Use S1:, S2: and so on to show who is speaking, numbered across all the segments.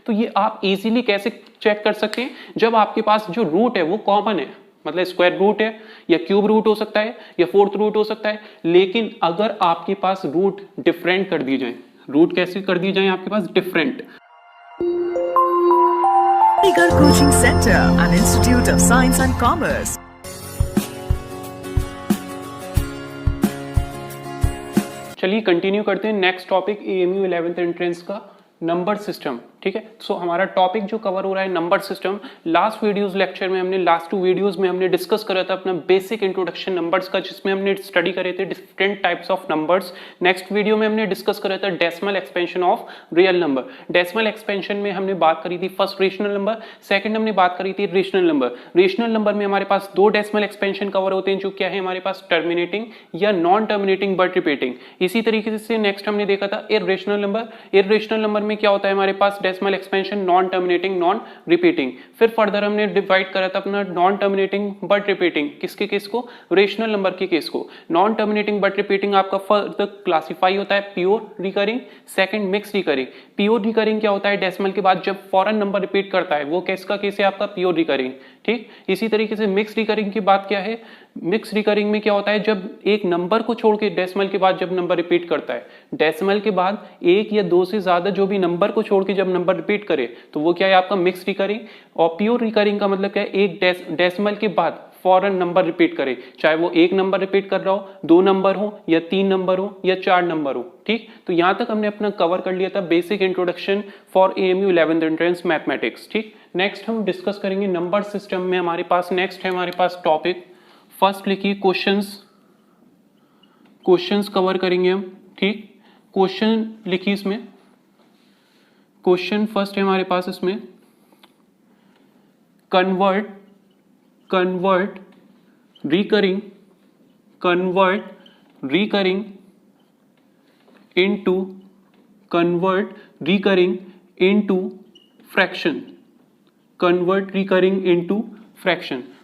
S1: तो ये आप इजीली कैसे चेक कर सकते हैं, जब आपके पास जो रूट है वो कॉमन है, मतलब स्क्वायर रूट है या क्यूब रूट हो सकता है या फोर्थ रूट हो सकता है। लेकिन अगर आपके पास रूट डिफरेंट कर दी जाए, रूट कैसे कर दी जाए आपके पास different.
S2: Eagle Coaching Center, an institute of science and commerce.
S1: चलिए कंटिन्यू करते हैं next topic AMU 11th entrance का नंबर सिस्टम। ठीक है, सो हमारा टॉपिक जो कवर हो रहा है number system. Last videos lecture में हमने लास्ट 2 वीडियोस में हमने डिस्कस करा था अपना बेसिक इंट्रोडक्शन नंबर्स का, जिसमें हमने स्टडी करे थे different types of numbers. Next video में हमने डिस्कस करा था decimal expansion of real number. Decimal expansion में हमने बात करी थी फर्स्ट रेशनल नंबर, सेकंड हमने बात करी थी रेशनल नंबर। रेशनल नंबर में हमारे पास 2 डेसिमल एक्सपेंशन कवर होते हैं, जो क्या है हमारे पास टर्मिनेटिंग या नॉन टर्मिनेटिंग बट रिपीटिंग। इसी तरीके से नेक्स्ट हमने देखा था इररेशनल नंबर। इररेशनल नंबर में क्या होता है हमारे पास decimal expansion non terminating non repeating. फिर फर्दर हमने डिवाइड करा था अपना नॉन टर्मिनेटिंग बट रिपीटिंग किसके केस को, रेशनल नंबर के केस को। नॉन टर्मिनेटिंग बट रिपीटिंग आपका फर्दर क्लासिफाई होता है pure recurring, second mixed recurring. Pure recurring क्या होता है, डेसिमल के बाद जब फॉरन नंबर रिपीट करता है वो किसका केस है आपका प्योर रिकरिंग। ठीक, इसी तरीके से मिक्स रिकरिंग की बात क्या है, मिक्स रिकरिंग में क्या होता है जब एक नंबर को छोड़ के डेसिमल के बाद जब नंबर रिपीट करता है, डेसिमल के बाद एक या 2 से ज्यादा जो भी नंबर को छोड़ के जब नंबर रिपीट करे तो वो क्या है आपका मिक्स रिकरिंग। और प्योर रिकरिंग का मतलब क्या है, एक डेसिमल के बाद फॉरन नंबर रिपीट करे, चाहे वो 1 नंबर रिपीट कर रहा हो, 2 नंबर हो या 3 नंबर हो या 4 नंबर हो। ठीक, तो यहां तक हमने अपना कवर कर लिया था basic introduction for AMU 11th entrance mathematics. ठीक, नेक्स्ट हम डिस्कस करेंगे नंबर सिस्टम में हमारे पास नेक्स्ट है हमारे पास टॉपिक फर्स्ट लिखिए क्वेश्चंस कवर करेंगे हम। ठीक, क्वेश्चन लिखिए, इसमें क्वेश्चन फर्स्ट है हमारे पास इसमें convert recurring into fraction.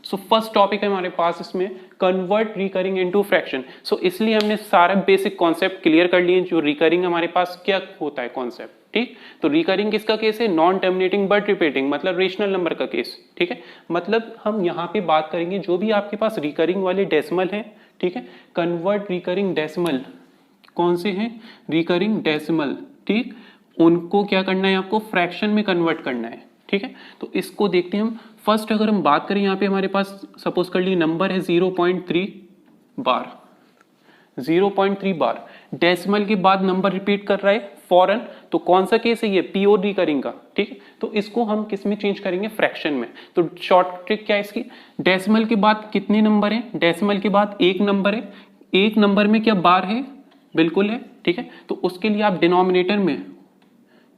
S1: So first topic है हमारे पास इसमें कन्वर्ट रिकरिंग इनटू फ्रैक्शन। सो इसलिए हमने सारा बेसिक कॉन्सेप्ट क्लियर कर लिए जो रिकरिंग हमारे पास क्या होता है कॉन्सेप्ट। ठीक, तो रिकरिंग किसका केस है, नॉन टर्मिनेटिंग बट रिपीटिंग, मतलब रेशनल नंबर का केस। ठीक है, मतलब हम यहाँ पे बात करेंगे जो भी आपके पास रिकरिंग वाले डेसिमल हैं, ठीक है, कन्वर्ट रिकरिंग डेसिमल कौन से हैं, रिकरिंग डेसिमल। ठीक, उनको क्या करना है आपको फ्रैक्शन में कन्वर्ट करना है। ठीक है, तो इसको देखते हैं हम। फर्स्ट अगर हम बात करें यहाँ पे हमारे पास सपोज कर लिए नंबर है 0.3 बार, 0.3 बार डेसिमल के बाद नंबर रिपीट कर रहा है फॉरन, तो कौन सा केस है ये, प्योर रिकरिंग का। ठीक है, तो इसको हम किस में चेंज करेंगे, फ्रैक्शन में। तो शॉर्ट ट्रिक क्या है इसकी, डेसिमल के बाद कितने नंबर है, डेसिमल के बाद 1 नंबर है, 1 नंबर में क्या बार है, बिल्कुल है। ठीक है, तो उसके लिए आप डिनोमिनेटर में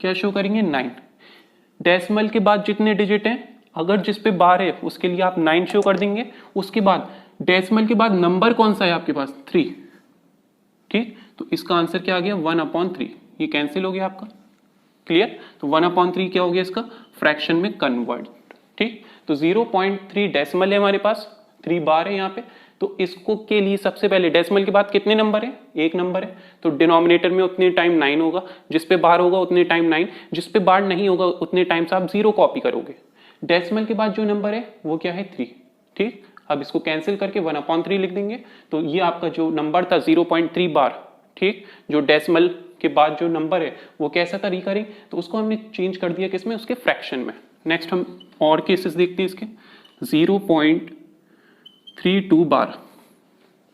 S1: क्या शो करेंगे, 9। डेसिमल के बाद जितने डिजिट हैं अगर जिस पे बार है उसके लिए आप 9 शो कर देंगे। उसके बाद डेसिमल के बाद नंबर कौन सा है आपके पास, 3। ठीक, तो इसका आंसर क्या आ गया, 1/3। ये कैंसिल हो गया आपका, क्लियर। तो 1/3 क्या हो गया इसका, फ्रैक्शन में कन्वर्ट। ठीक, तो 0.3 डेसिमल है हमारे पास, 3 बार है यहाँ पे। तो इसको के लिए सबसे पहले डेसिमल के बाद कितने नंबर है, 1 नंबर है, तो डिनोमिनेटर में उतने टाइम 9 होगा, जिस पे बार होगा उतने टाइम 9, जिस पे बार नहीं होगा उतने टाइम से आप 0 कॉपी करोगे। डेसिमल के बाद जो नंबर है वो क्या है, 3। ठीक, अब इसको कैंसिल करके 1/3 लिख देंगे। तो ये आपका जो नंबर था 0.3 बार, ठीक, जो डेसिमल के बाद जो नंबर है वो कैसा था, रिकरिंग, तो उसको हमने चेंज कर दिया किसमें, उसके फ्रैक्शन में। नेक्स्ट हम और केसेस देखते हैं इसके। 0.32 बार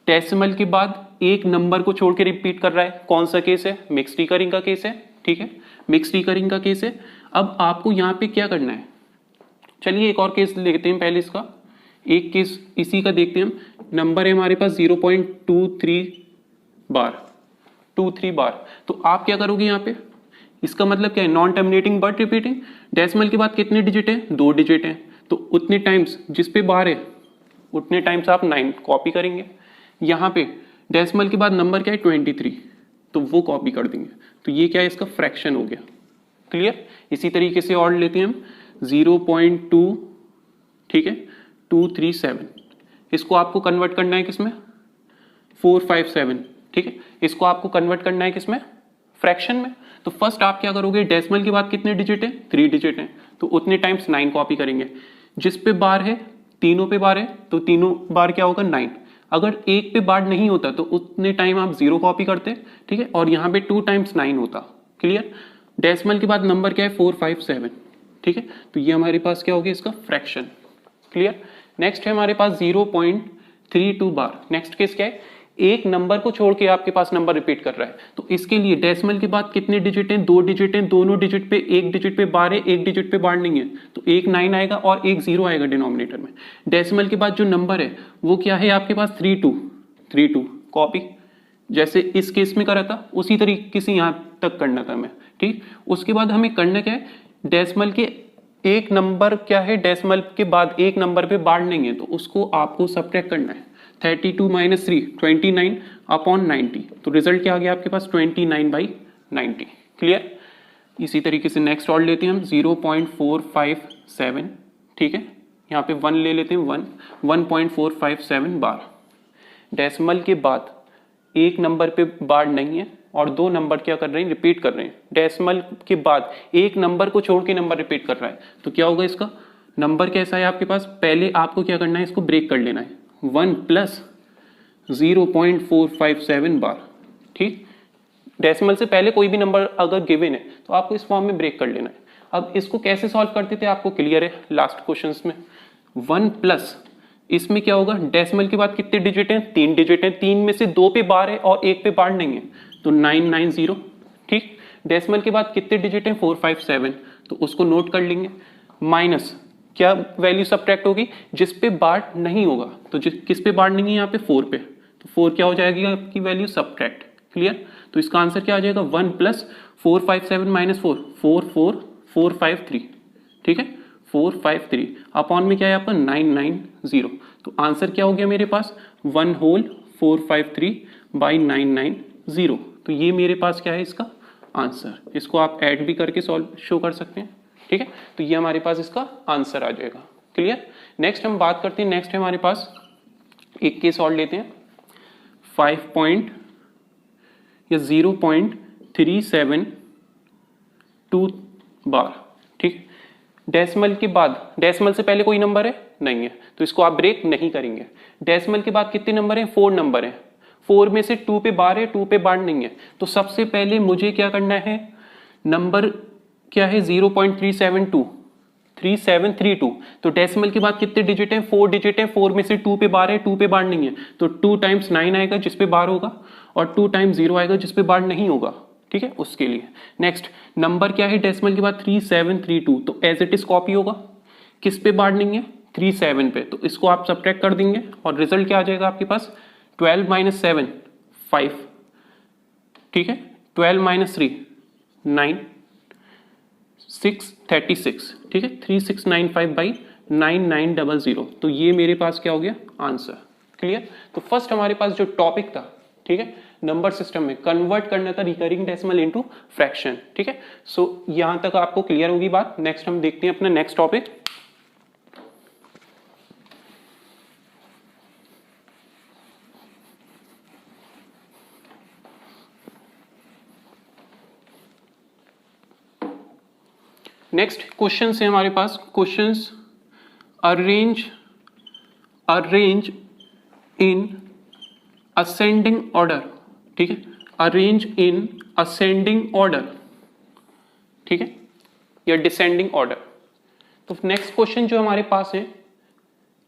S1: डेसिमल के बाद 1 नंबर को छोड़ के रिपीट कर रहा है, कौन सा केस है, मिक्स रिकरिंग का केस है। ठीक है, मिक्स रिकरिंग का केस है। अब आपको यहाँ पे क्या करना है, चलिए एक और केस लेते हैं पहले इसका, एक केस इसी का देखते हैं हम। नंबर है हमारे पास 0.23 बार, तो आप क्या करोगे यहाँ पे, इसका मतलब क्या है, non terminating but repeating. Decimal के बाद कितने डिजिट है, 2 डिजिट है, तो उतने टाइम्स जिस पे बार है उतने टाइम्स आप 9 कॉपी करेंगे। यहाँ पे डेसिमल के बाद नंबर क्या है, 23, तो वो कॉपी कर देंगे। तो ये क्या है, इसका फ्रैक्शन हो गया, क्लियर। इसी तरीके से और लेते हैं हम 0.2, ठीक है, 237, इसको आपको कन्वर्ट करना है किसमें, 457। ठीक है, इसको आपको कन्वर्ट करना है किसमें, फ्रैक्शन में। तो फर्स्ट आप क्या करोगे, डेसिमल के बाद कितने डिजिट है, 3 डिजिट है, तो उतने टाइम्स 9 कॉपी करेंगे। जिस पे बार है, तीनों पे बार है, तो तीनों बार क्या होगा 9। अगर एक पे बार नहीं होता तो उतने टाइम आप 0 कॉपी करते, ठीक है, और यहाँ पे 2 टाइम्स 9 होता। क्लियर। डेसिमल के बाद नंबर क्या है 457, ठीक है, तो ये हमारे पास क्या हो गया इसका फ्रैक्शन। क्लियर। नेक्स्ट है हमारे पास 0.32 बार। नेक्स्ट केस क्या है, एक नंबर को छोड़ के आपके पास नंबर रिपीट कर रहा है, तो इसके लिए डेसिमल के बाद कितने डिजिट हैं, 2 डिजिट हैं, दोनों डिजिट पे, एक डिजिट पे बार है, एक डिजिट पे बार नहीं है, तो एक 9 आएगा और एक 0 आएगा डिनोमिनेटर में। डेसिमल के बाद जो नंबर है वो क्या है आपके पास 32 कॉपी, जैसे इस केस में करा था उसी तरीके से यहाँ तक करना था मैं, ठीक। उसके बाद हमें करना क्या है, डेसिमल के एक नंबर क्या है, डेसिमल के बाद एक नंबर पे बार नहीं है, तो उसको आपको सब्ट्रैक्ट करना है। 32 - 3 29 अपॉन 90, तो रिजल्ट क्या आ गया आपके पास 29/90। क्लियर। इसी तरीके से नेक्स्ट और लेते हैं हम 0.457, ठीक है, यहाँ पे 1 ले लेते हैं, 1.457 बार। डेसिमल के बाद एक नंबर पे बार नहीं है और 2 नंबर क्या कर रहे हैं, रिपीट कर रहे हैं। डेसिमल के बाद एक नंबर को छोड़ के नंबर रिपीट कर रहा है, तो क्या होगा इसका नंबर कैसा है आपके पास, पहले आपको क्या करना है, इसको ब्रेक कर लेना है, 1 + 0.457 बार, ठीक। डेसिमल से पहले कोई भी नंबर अगर गिवन है तो आपको इस फॉर्म में ब्रेक कर लेना है। अब इसको कैसे सॉल्व करते थे आपको क्लियर है लास्ट क्वेश्चंस में। 1 प्लस इसमें क्या होगा, डेसिमल के बाद कितने डिजिट हैं, 3 डिजिट हैं, 3 में से 2 पे बार है और 1 पे बार नहीं है, तो 990, ठीक। डेसिमल के बाद कितने डिजिट हैं, 457, तो उसको नोट कर लेंगे। माइनस क्या वैल्यू सब्ट्रैक्ट होगी, जिस पे बार नहीं होगा, तो किस पे बार नहीं है यहाँ पे 4 पे, तो 4 क्या हो जाएगी आपकी वैल्यू सब्ट्रैक्ट। क्लियर। तो इसका आंसर क्या आ जाएगा, 1 + 457 - 4 44453, ठीक है, 453 अपॉन में क्या है आपका 990, तो आंसर क्या हो गया मेरे पास 1 होल 453/990, तो ये मेरे पास क्या है इसका आंसर। इसको आप ऐड भी करके सॉल्व शो कर सकते हैं, ठीक है, तो ये हमारे पास इसका आंसर आ जाएगा। क्लियर। नेक्स्ट हम बात करते हैं, नेक्स्ट है हमारे पास एक केस और लेते हैं, 0.372 बार, ठीक। डेसिमल के बाद, डेसिमल से पहले कोई नंबर है नहीं है, तो इसको आप ब्रेक नहीं करेंगे। डेसिमल के बाद कितने नंबर हैं, 4 नंबर हैं, 4 में से 2 पे बार है, 2 पे बार नहीं है, तो सबसे पहले मुझे क्या करना है, नंबर क्या है 0.372, तो डेसिमल के बाद कितने डिजिट हैं, 4 डिजिट हैं, 4 में से 2 पे बार है, 2 पे बार नहीं है, तो 2 टाइम्स 9 आएगा जिस पे बार होगा, और 2 टाइम्स 0 आएगा जिस पे बार नहीं होगा, ठीक है, उसके लिए। नेक्स्ट नंबर क्या है डेसिमल के बाद 3732, तो एज इट इज कॉपी होगा, किस पे बार नहीं है, 37 पे, तो इसको आप सब्ट्रैक्ट कर देंगे और रिजल्ट क्या आ जाएगा आपके पास 12 - 7 5, ठीक है, 12 - 3 9 6 36, ठीक है, 3695/9900, तो ये मेरे पास क्या हो गया आंसर। क्लियर। तो फर्स्ट हमारे पास जो टॉपिक था, ठीक है, नंबर सिस्टम में कन्वर्ट करना था रिकरिंग डेसिमल इनटू फ्रैक्शन, ठीक है। सो यहां तक आपको क्लियर होगी बात। नेक्स्ट हम देखते हैं अपना नेक्स्ट टॉपिक, नेक्स्ट क्वेश्चन है हमारे पास, questions arrange in ascending order, ठीक है, अरेंज इन असेंडिंग ऑर्डर, ठीक है, या डिसेंडिंग ऑर्डर। तो नेक्स्ट क्वेश्चन जो हमारे पास है,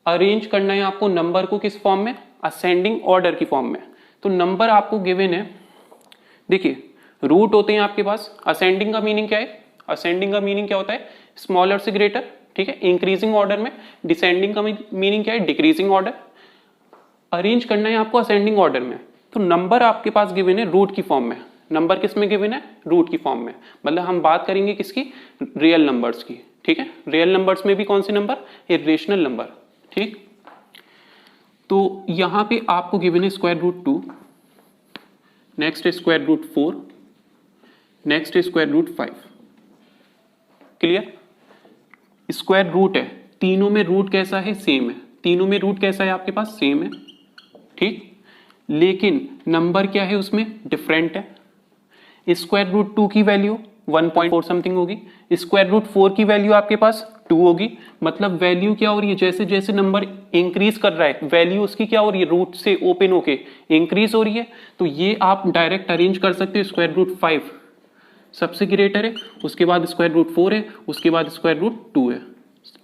S1: अरेंज करना है आपको नंबर को किस फॉर्म में, असेंडिंग ऑर्डर की फॉर्म में। तो नंबर आपको गिवन है, देखिए रूट होते हैं आपके पास। असेंडिंग का मीनिंग क्या है, असेंडिंग का मीनिंग क्या होता है, स्मॉलर से ग्रेटर, ठीक है, इंक्रीजिंग ऑर्डर में। डिसेंडिंग का मीनिंग क्या है, डिक्रीजिंग ऑर्डर। अरेंज करना है आपको असेंडिंग ऑर्डर में, तो नंबर आपके पास गिवन है रूट की फॉर्म में। नंबर किस में गिवन है, रूट की फॉर्म में, मतलब हम बात करेंगे किसकी, रियल नंबर्स की, ठीक है। रियल नंबर्स में भी कौन से नंबर, इरेशनल नंबर, ठीक। तो यहां पे आपको गिवन है √2, नेक्स्ट है √4, नेक्स्ट है √5। क्लियर। स्क्वायर रूट है, तीनों में रूट कैसा है, सेम है, तीनों में रूट कैसा है आपके पास, सेम है, ठीक। लेकिन नंबर क्या है उसमें, डिफरेंट है। स्क्वायर रूट 2 की वैल्यू 1.4 समथिंग होगी, स्क्वायर रूट 4 की वैल्यू आपके पास 2 होगी। मतलब वैल्यू क्या हो रही है, जैसे जैसे नंबर इंक्रीज कर रहा है वैल्यू उसकी क्या हो रही है, रूट से ओपन होके इंक्रीज हो रही है। तो ये आप डायरेक्ट अरेंज कर सकते हो, स्क्वायर रूट 5 सबसे ग्रेटर है, उसके बाद स्क्वायर रूट 4 है, उसके बाद स्क्वायर रूट 2 है,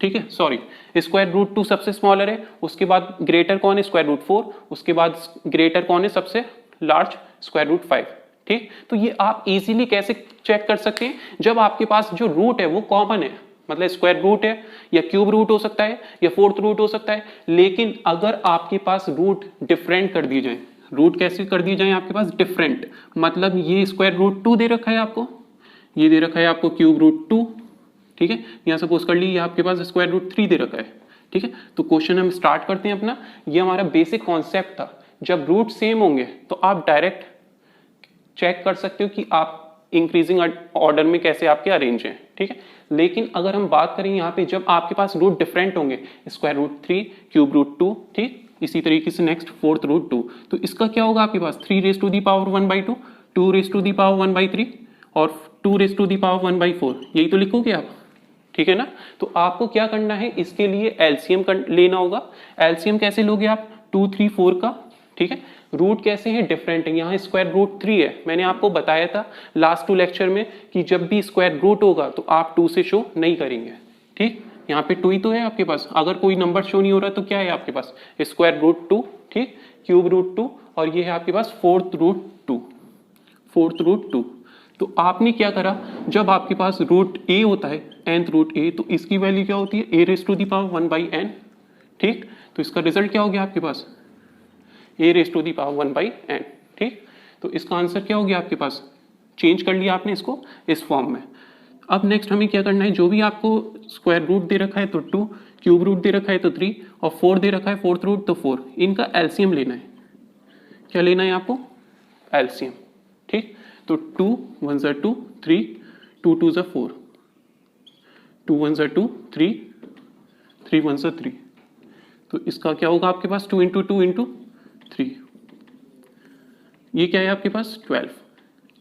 S1: ठीक है। सॉरी, स्क्वायर रूट 2 सबसे स्मॉलर है, उसके बाद ग्रेटर कौन है, स्क्वायर रूट 4, उसके बाद ग्रेटर कौन है सबसे लार्ज, स्क्वायर रूट 5, ठीक। तो ये आप इजीली कैसे चेक कर सकते हैं, जब आपके पास जो रूट है वो कॉमन है, मतलब स्क्वायर रूट है या क्यूब रूट हो सकता है या फोर्थ रूट हो सकता है। लेकिन अगर आपके पास रूट डिफरेंट कर दिए जाए, रूट कैसे कर दिए जाए आपके पास, डिफरेंट, मतलब ये स्क्वायर रूट 2 दे रखा है आपको, ये दे रखा है आपको क्यूब रूट 2, ठीक है। यहाँ सपोज कर ली ये आपके पास स्क्वायर रूट 3 दे रखा है, ठीक है। तो क्वेश्चन हम स्टार्ट करते हैं अपना। ये हमारा बेसिक कॉन्सेप्ट था, जब रूट सेम होंगे तो आप डायरेक्ट चेक कर सकते हो कि आप इंक्रीजिंग ऑर्डर में कैसे आपके अरेंज हैं, ठीक है। लेकिन अगर हम बात करें यहाँ पे जब आपके पास रूट डिफरेंट होंगे, स्क्वायर रूट 3, क्यूब रूट 2, ठीक, इसी तरीके से नेक्स्ट फोर्थ रूट 2, तो इसका क्या होगा आपके पास 3 raise to the power 1/2, 2 raise to the power 1/3 और 2 रेज टू दी पावर 1/4, यही तो लिखोगे आप, ठीक है ना। तो आपको क्या करना है, इसके लिए एलसीएम लेना होगा। एलसीएम कैसे लोगे आप, 2, 3, 4 का, ठीक है। रूट कैसे है, डिफरेंट है, यहाँ स्क्वायर रूट 3 है, मैंने आपको बताया था लास्ट 2 लेक्चर में कि जब भी स्क्वायर रूट होगा तो आप 2 से शो नहीं करेंगे, ठीक। यहाँ पे 2 ही तो है आपके पास, अगर कोई नंबर शो नहीं हो रहा तो क्या है आपके पास, स्क्वायर रूट 2, ठीक, क्यूब रूट 2 और ये है आपके पास फोर्थ रूट 2। तो आपने क्या करा, जब आपके पास रूट ए होता है, nth रूट ए, तो इसकी वैल्यू क्या होती है, a raise to the power 1/n, ठीक। तो इसका रिजल्ट क्या हो गया आपके पास, a raise to the power 1/n, ठीक। तो इसका आंसर क्या हो गया आपके पास, चेंज कर लिया आपने इसको इस फॉर्म में। अब नेक्स्ट हमें क्या करना है, जो भी आपको स्क्वायर रूट दे रखा है तो 2, क्यूब रूट दे रखा है तो 3 और 4 दे रखा है फोर्थ रूट तो 4, इनका एलसीएम लेना है। क्या लेना है आपको, एलसीएम, ठीक। तो 2 1 2, 3, 2 2 4, 2 1 2, 3, 3 1 3, तो इसका क्या होगा आपके पास 2 × 2 × 3, ये क्या है आपके पास 12।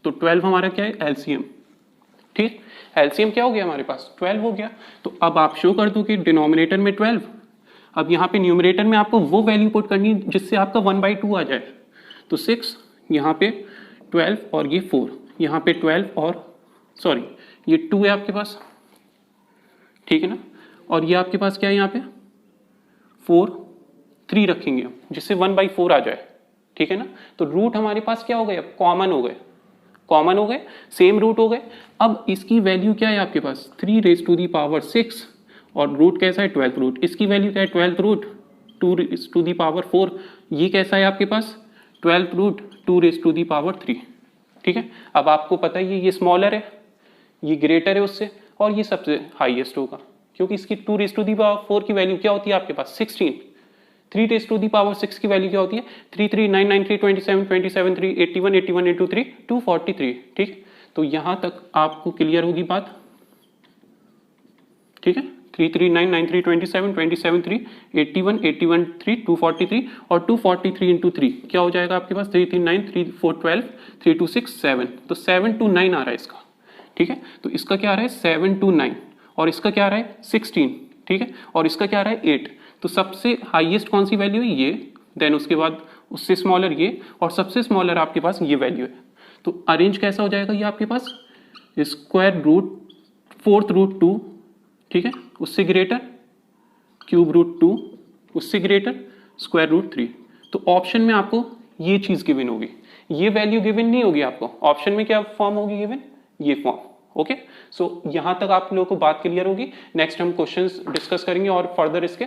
S1: तो 12 हमारा क्या है, एलसीएम, ठीक। एलसीएम क्या हो गया हमारे पास, 12 हो गया। तो अब आप शो कर दो कि डिनोमिनेटर में 12, अब यहाँ पे न्यूमरेटर में आपको वो वैल्यू पुट करनी है जिससे आपका 1/2 आ जाए। तो 6 यहाँ पे 12 और ये 4, यहाँ पे 12 और सॉरी ये 2 है आपके पास, ठीक है ना। और ये आपके पास क्या है, यहाँ पे 4, 3 रखेंगे हम जिससे 1/4 आ जाए, ठीक है ना। तो रूट हमारे पास क्या हो गए, कॉमन हो गए, सेम रूट हो गए। अब इसकी वैल्यू क्या है आपके पास, 3 रेज टू दी पावर 6 और रूट कैसा है 12th रूट, इसकी वैल्यू क्या है 12th root 2 raise to the power 4, ये कैसा है आपके पास 12th root 2 raise to the power 3, ठीक है। अब आपको पता ही है ये स्मॉलर है, ये ग्रेटर है उससे, और ये सबसे हाईएस्ट होगा क्योंकि इसकी 2 रेज टू दी पावर 4 की वैल्यू क्या होती है आपके पास 16, 3 रेज टू दी पावर 6 की वैल्यू क्या होती है 3 3 9 9 3 27 27 3 81 81 into 3 243, ठीक। तो यहां तक आपको क्लियर होगी बात, ठीक है। 3 3 9 9 3 27 27 3 81 81 3 243 और 243 into 3 क्या हो जाएगा आपके पास 3 3 9 3 4 12 3 2 6 7, तो 7 to 9 आ रहा है इसका, ठीक है। तो इसका क्या आ रहा है 7 to 9 और इसका क्या आ रहा है 16, ठीक है, और इसका क्या आ रहा है 8। तो सबसे हाईएस्ट कौन सी वैल्यू है ये, देन उसके बाद उससे स्मॉलर ये और सबसे स्मॉलर आपके पास ये वैल्यू है। तो अरेंज कैसा हो जाएगा ये आपके पास स्क्वायर रूट फोर्थ रूट 2, ठीक है, उससे ग्रेटर क्यूब रूट 2, उससे ग्रेटर स्क्वायर रूट 3। तो ऑप्शन में आपको ये चीज गिवन होगी, ये वैल्यू गिवन नहीं होगी आपको, ऑप्शन में क्या फॉर्म होगी गिवन, ये फॉर्म, ओके। सो यहां तक आप लोगों को बात क्लियर होगी। नेक्स्ट हम क्वेश्चंस डिस्कस करेंगे और फर्दर इसके